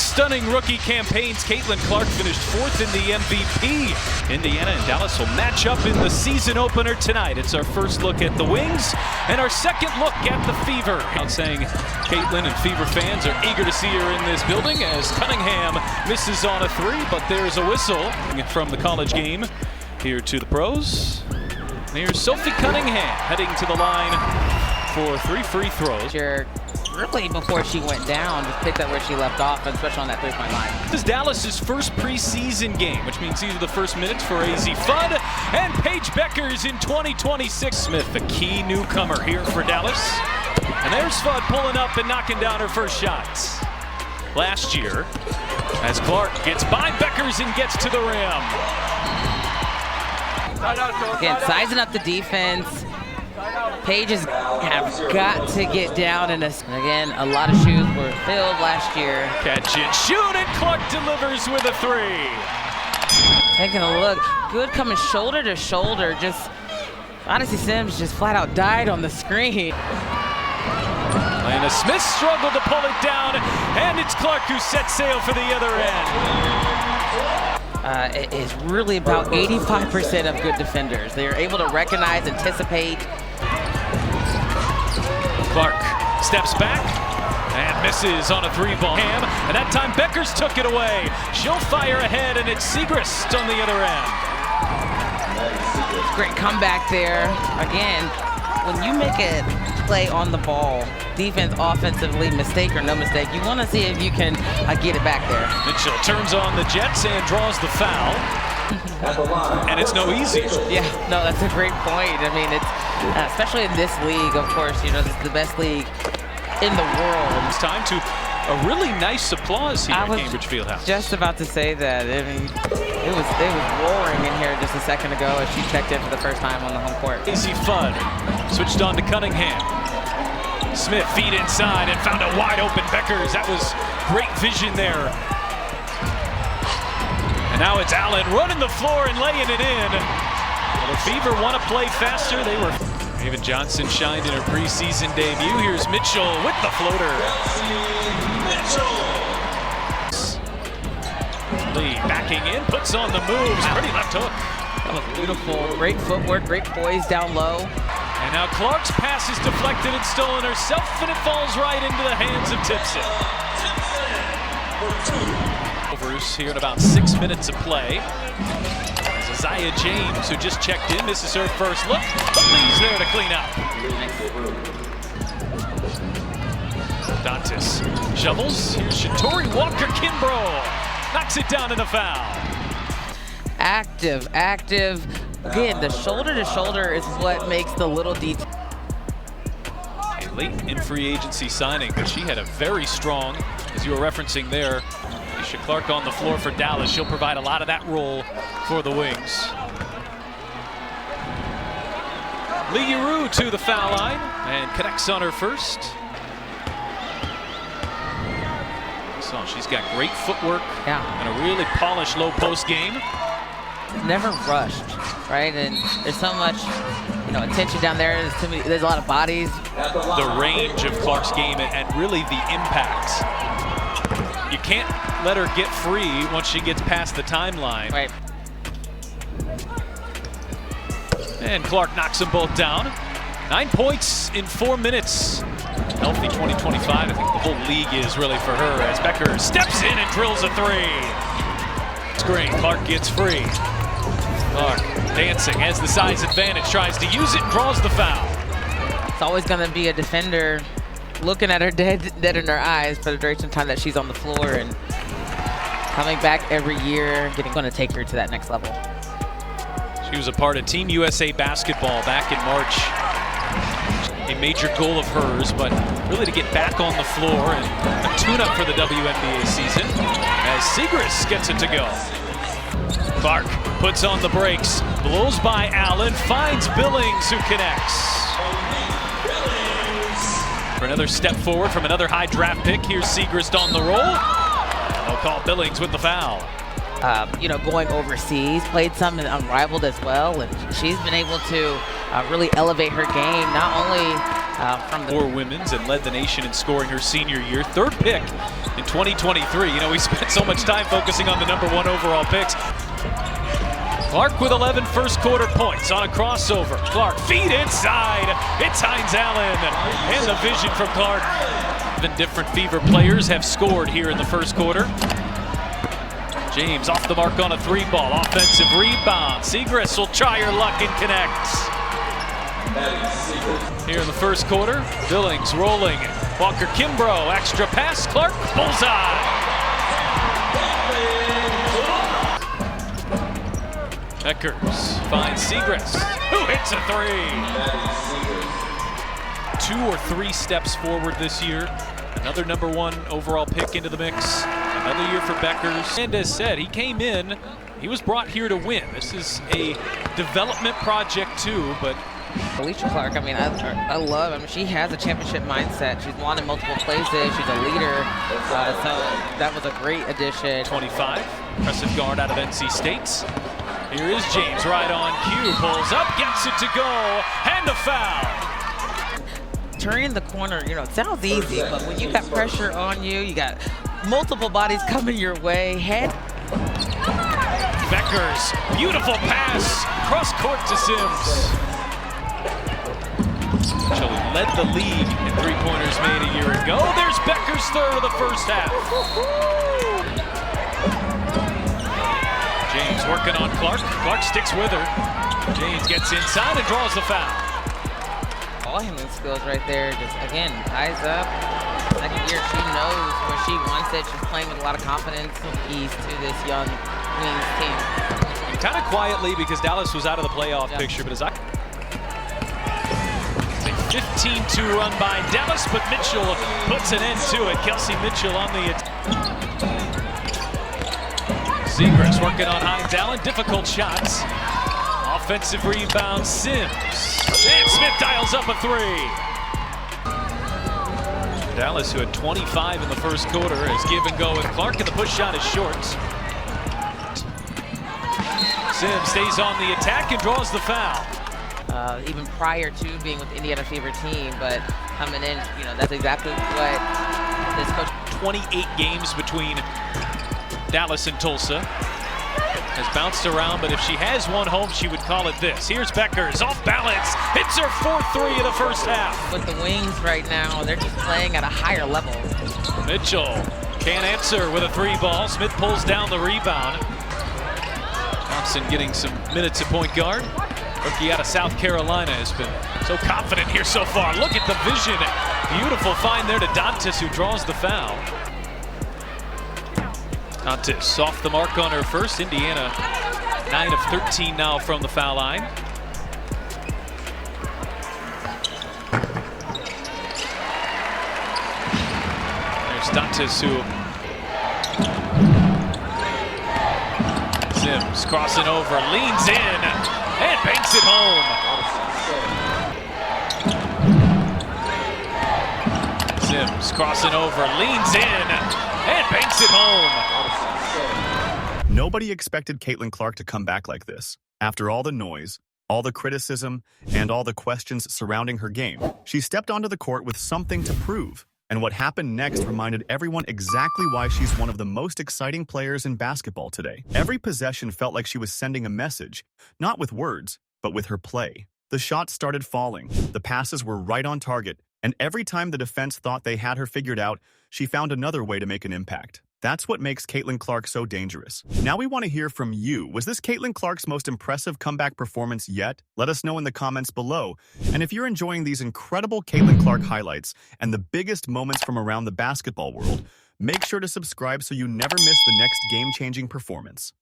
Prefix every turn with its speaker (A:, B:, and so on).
A: stunning rookie campaigns. Caitlin Clark finished 4th in the MVP. Indiana and Dallas will match up in the season opener tonight. It's our first look at the Wings and our second look at the Fever. Out saying Caitlin and Fever fans are eager to see her in this building as Cunningham misses on a 3, but there's a whistle from the college game here to the pros. Here's Sophie Cunningham heading to the line for 3 free throws.
B: Really, before she went down, just picked up where she left off, especially on that three-point line.
A: This is Dallas's first preseason game, which means these are the first minutes for AZ Fudd and Paige Beckers in 2026. Smith, a key newcomer here for Dallas. And there's Fudd pulling up and knocking down her first shot. Last year, as Clark gets by Beckers and gets to the rim.
B: Again, sizing up the defense. Pages have got to get down in this. Again, a lot of shoes were filled last year.
A: Catch and shoot, and Clark delivers with a 3.
B: Taking a look, good coming shoulder to shoulder. Just, Odyssey Sims just flat out died on the screen.
A: Lana Smith struggled to pull it down, and it's Clark who sets sail for the other end.
B: It is really about 85% of good defenders. They are able to recognize, anticipate.
A: Clark steps back and misses on a 3-ball. And that time Beckers took it away. She'll fire ahead, and it's Segrist on the other end.
B: Great comeback there. Again, when you make a play on the ball, defense, offensively, mistake or no mistake, you want to see if you can get it back there.
A: Mitchell turns on the Jets and draws the foul. And it's no easy.
B: Yeah, no, that's a great point. I mean, it's especially in this league, of course, you know, this is the best league in the world.
A: It's time to a really nice applause here at Cambridge Fieldhouse.
B: Just about to say that. I mean, it was roaring in here just a second ago as she checked in for the first time on the home court.
A: AZ Fudd switched on to Cunningham. Smith feed inside and found a wide open Beckers. That was great vision there. And now it's Allen running the floor and laying it in. Well, the Fever want to play faster. They were. Raven Johnson shined in her preseason debut. Here's Mitchell with the floater. Lee backing in, puts on the moves. Pretty left hook.
B: That was beautiful. Great footwork, great poise down low.
A: And now Clark's pass is deflected and stolen herself, and it falls right into the hands of Tipson. Overs here in about 6 minutes of play. Isaiah James, who just checked in, misses her first look, but Lee's there to clean up. Dantas shovels. Here's Shatori Walker-Kimbrough. Knocks it down in a foul.
B: Active. Again, the shoulder to shoulder is what makes the little detail.
A: A late in free agency signing, but she had a very strong, as you were referencing there, Isha Clark on the floor for Dallas. She'll provide a lot of that role for the Wings. Lee Giroux to the foul line and connects on her first. So she's got great footwork and a really polished low post game.
B: Never rushed, right? And there's so much, you know, attention down there. There's a lot of bodies.
A: The range of Clark's game and really the impact. You can't let her get free once she gets past the timeline.
B: Right.
A: And Clark knocks them both down. 9 points in 4 minutes. Healthy 2025, I think the whole league is really for her as Becker steps in and drills a 3. Screen, Clark gets free. Clark dancing, has the size advantage, tries to use it, draws the foul.
B: It's always going to be a defender looking at her dead in her eyes for the duration of time that she's on the floor and coming back every year, going to take her to that next level.
A: She was a part of Team USA basketball back in March. A major goal of hers, but really to get back on the floor and a tune-up for the WNBA season as Segrist gets it to go. Clark puts on the brakes, blows by Allen, finds Billings who connects. For another step forward from another high draft pick, here's Segrist on the roll. They'll call Billings with the foul.
B: You know, going overseas, played something unrivaled as well, and she's been able to really elevate her game, not only from the
A: for women's and led the nation in scoring her senior year. Third pick in 2023. You know, we spent so much time focusing on the #1 overall picks. Clark with 11 first quarter points on a crossover. Clark feed inside. It's Hines Allen. And the vision from Clark. Even different Fever players have scored here in the first quarter. James off the mark on a 3-ball. Offensive rebound. Segrist will try her luck and connects. Here in the first quarter, Billings rolling. Walker Kimbrough, extra pass. Clark, bullseye. Beckers finds Segrist, who hits a 3. 2 or 3 steps forward this year. Another #1 overall pick into the mix. Another year for Beckers. And as said, he came in, he was brought here to win. This is a development project too, but
B: Alicia Clark, I mean, she has a championship mindset. She's won in multiple places. She's a leader. So that was a great addition.
A: 25, impressive guard out of NC State. Here is James, right on cue, pulls up, gets it to go, and a foul.
B: Turning the corner, you know, it sounds easy, but when you got pressure on you, you got multiple bodies coming your way.
A: Beckers, beautiful pass, cross court to Sims. Chile led the league in 3-pointers made a year ago. There's Beckers' third of the first half. James working on Clark. Clark sticks with her. James gets inside and draws the foul.
B: All handling skills right there. Just, again, eyes up. Second year, she knows where she wants it. She's playing with a lot of confidence and ease to this young Queens team.
A: And kind of quietly because Dallas was out of the playoff picture, but as I... 15-2 run by Dallas, but Mitchell puts an end to it. Kelsey Mitchell on the attack. Segrist working on Hines Allen. Difficult shots. Offensive rebound, Sims. And Smith dials up a 3. Dallas, who had 25 in the first quarter, is give and go with Clark, and the push shot is short. Sims stays on the attack and draws the foul.
B: Even prior to being with the Indiana Fever team, but coming in, you know, that's exactly what this coach.
A: 28 games between Dallas and Tulsa. Has bounced around, but if she has one home, she would call it this. Here's Beckers, off balance, hits her 4th 3 of the first half.
B: With the Wings right now, they're just playing at a higher level.
A: Mitchell can't answer with a 3-ball. Smith pulls down the rebound. Thompson getting some minutes at point guard. Rookie out of South Carolina has been so confident here so far. Look at the vision. Beautiful find there to Dantas, who draws the foul. Dantas off the mark on her first. Indiana 9 of 13 now from the foul line. There's Dantas, who Sims crossing over, leans in, and banks it home. Sims crossing over, leans in, and banks it home.
C: Nobody expected Caitlin Clark to come back like this. After all the noise, all the criticism, and all the questions surrounding her game, she stepped onto the court with something to prove. And what happened next reminded everyone exactly why she's one of the most exciting players in basketball today. Every possession felt like she was sending a message, not with words, but with her play. The shots started falling, the passes were right on target, and every time the defense thought they had her figured out, she found another way to make an impact. That's what makes Caitlin Clark so dangerous. Now we want to hear from you. Was this Caitlin Clark's most impressive comeback performance yet? Let us know in the comments below. And if you're enjoying these incredible Caitlin Clark highlights and the biggest moments from around the basketball world, make sure to subscribe so you never miss the next game-changing performance.